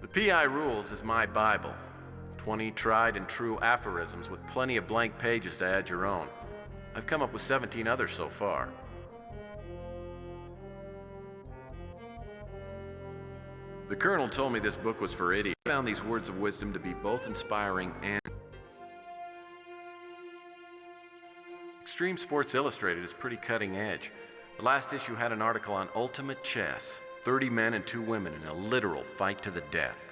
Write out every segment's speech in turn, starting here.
The PI Rules is my Bible. 20 tried and true aphorisms with plenty of blank pages to add your own. I've come up with 17 others so far. The Colonel told me this book was for idiots. I found these words of wisdom to be both inspiring and... Extreme Sports Illustrated is pretty cutting edge. The last issue had an article on ultimate chess. 30 men and 2 women in a literal fight to the death.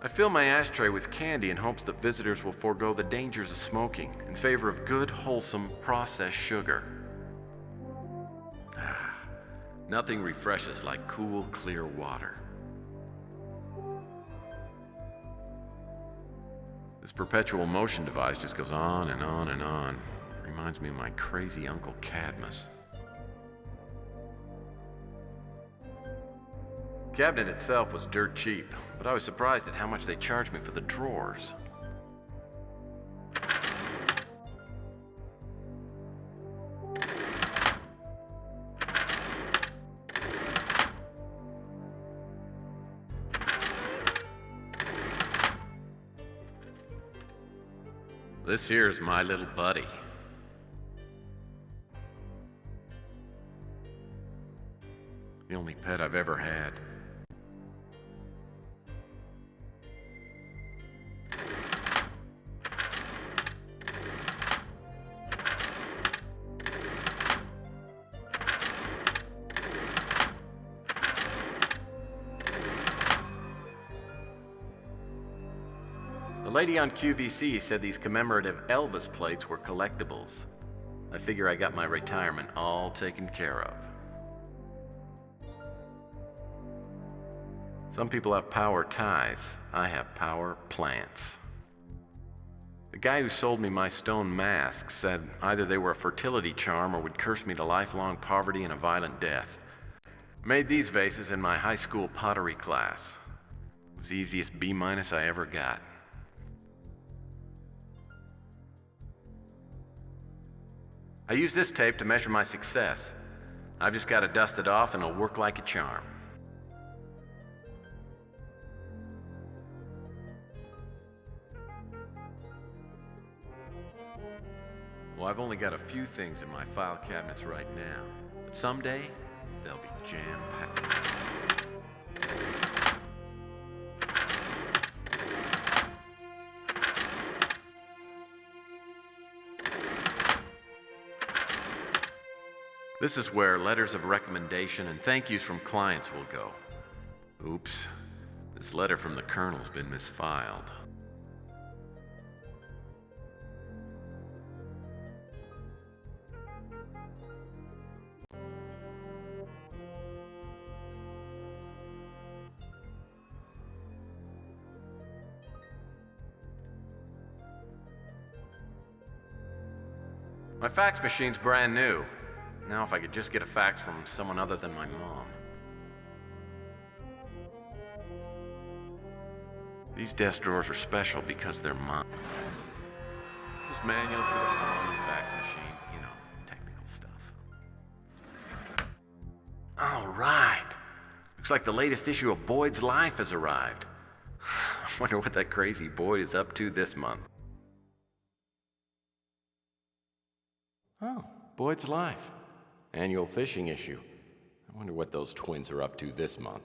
I fill my ashtray with candy in hopes that visitors will forego the dangers of smoking in favor of good, wholesome, processed sugar. Nothing refreshes like cool, clear water. This perpetual motion device just goes on and on and on. Reminds me of my crazy Uncle Cadmus. The cabinet itself was dirt cheap, but I was surprised at how much they charged me for the drawers. This here's my little buddy. The only pet I've ever had. The lady on QVC said these commemorative Elvis plates were collectibles. I figure I got my retirement all taken care of. Some people have power ties. I have power plants. The guy who sold me my stone masks said either they were a fertility charm or would curse me to lifelong poverty and a violent death. I made these vases in my high school pottery class. It was the easiest B- I ever got. I use this tape to measure my success. I've just got to dust it off and it'll work like a charm. Well, I've only got a few things in my file cabinets right now, but someday they'll be jam-packed. This is where letters of recommendation and thank yous from clients will go. Oops, this letter from the Colonel's been misfiled. My fax machine's brand new. Now if I could just get a fax from someone other than my mom. These desk drawers are special because they're mine. There's manuals for the phone and fax machine, you know, technical stuff. All right. Looks like the latest issue of Boyd's Life has arrived. I wonder what that crazy Boyd is up to this month. Oh, Boyd's Life. Annual fishing issue. I wonder what those twins are up to this month.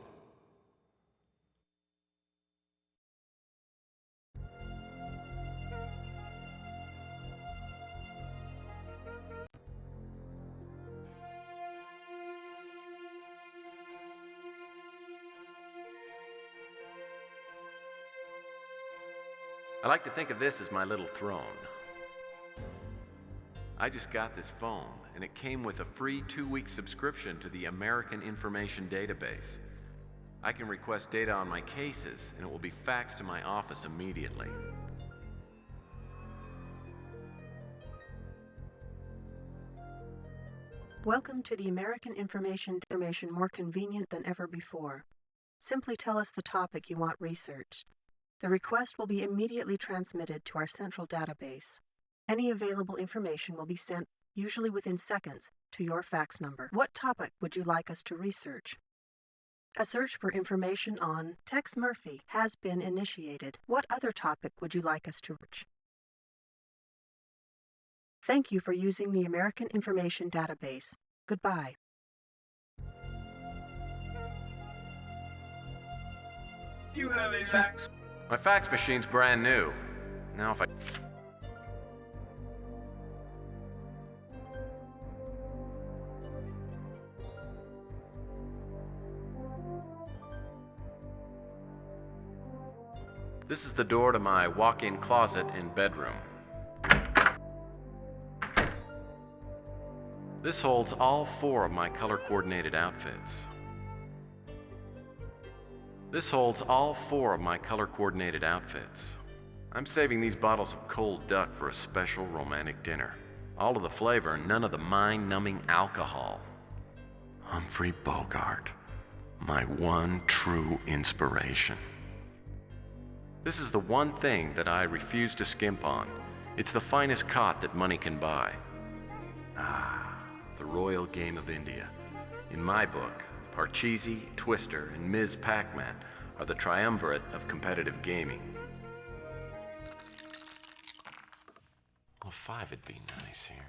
I like to think of this as my little throne. I just got this phone, and it came with a free 2-week subscription to the American Information Database. I can request data on my cases, and it will be faxed to my office immediately. Welcome to the American Information more convenient than ever before. Simply tell us the topic you want researched. The request will be immediately transmitted to our central database. Any available information will be sent, usually within seconds, to your fax number. What topic would you like us to research? A search for information on Tex Murphy has been initiated. What other topic would you like us to reach? Thank you for using the American Information Database. Goodbye. Do you have a fax? My fax machine's brand new. Now if I... This is the door to my walk-in closet and bedroom. This holds all 4 of my color-coordinated outfits. This holds all 4 of my color-coordinated outfits. I'm saving these bottles of cold duck for a special romantic dinner. All of the flavor, none of the mind-numbing alcohol. Humphrey Bogart, my one true inspiration. This is the one thing that I refuse to skimp on. It's the finest cot that money can buy. Ah, the royal game of India. In my book, Parcheesi, Twister, and Ms. Pac-Man are the triumvirate of competitive gaming. Well, 5 would be nice here.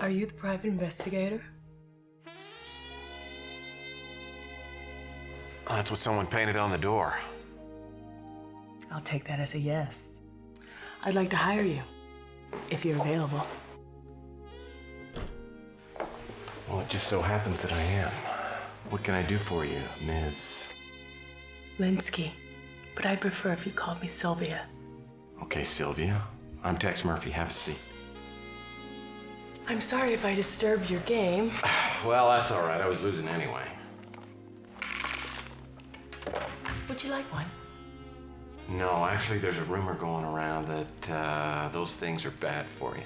Are you the private investigator? That's what someone painted on the door. I'll take that as a yes. I'd like to hire you, if you're available. Well, it just so happens that I am. What can I do for you, Ms. Linsky, but I'd prefer if you called me Sylvia. Okay, Sylvia. I'm Tex Murphy. Have a seat. I'm sorry if I disturbed your game. Well, that's all right. I was losing anyway. Would you like one? No, actually, there's a rumor going around that those things are bad for you.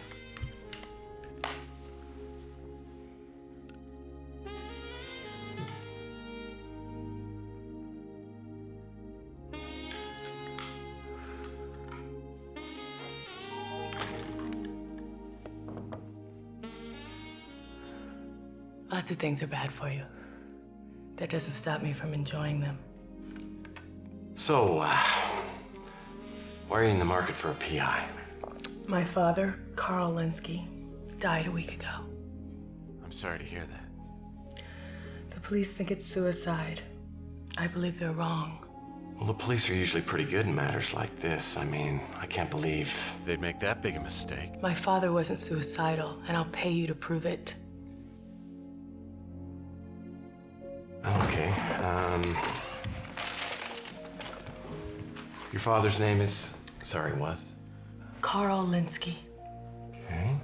Lots of things are bad for you. That doesn't stop me from enjoying them. So, why are you in the market for a PI? My father, Carl Linsky, died a week ago. I'm sorry to hear that. The police think it's suicide. I believe they're wrong. Well, the police are usually pretty good in matters like this. I mean, I can't believe they'd make that big a mistake. My father wasn't suicidal, and I'll pay you to prove it. Okay, your father's name is... Sorry, was? Carl Linsky. Okay.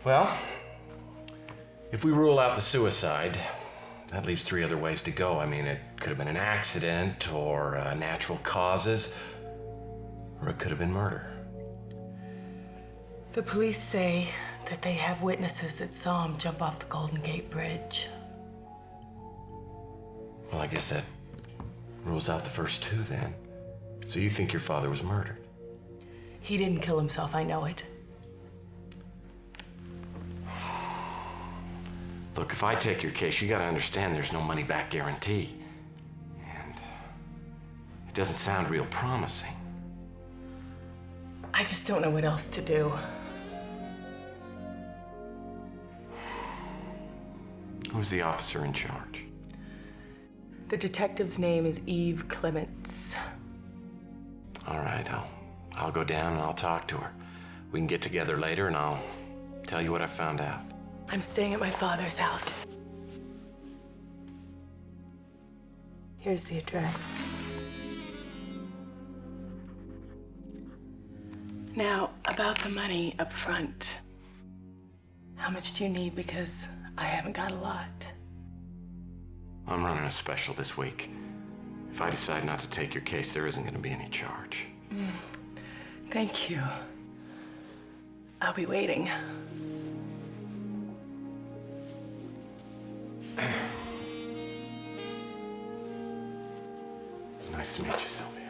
Well, if we rule out the suicide, that leaves 3 other ways to go. I mean, it could have been an accident, or natural causes, or it could have been murder. The police say that they have witnesses that saw him jump off the Golden Gate Bridge. Well, I guess that rules out the first 2 then. So you think your father was murdered? He didn't kill himself, I know it. Look, if I take your case, you gotta understand there's no money-back guarantee. And it doesn't sound real promising. I just don't know what else to do. Who's the officer in charge? The detective's name is Eve Clements. All right, I'll go down and I'll talk to her. We can get together later and I'll tell you what I found out. I'm staying at my father's house. Here's the address. Now, about the money up front. How much do you need? Because I haven't got a lot. I'm running a special this week. If I decide not to take your case, there isn't going to be any charge. Thank you. I'll be waiting. Nice to meet you, Sylvia.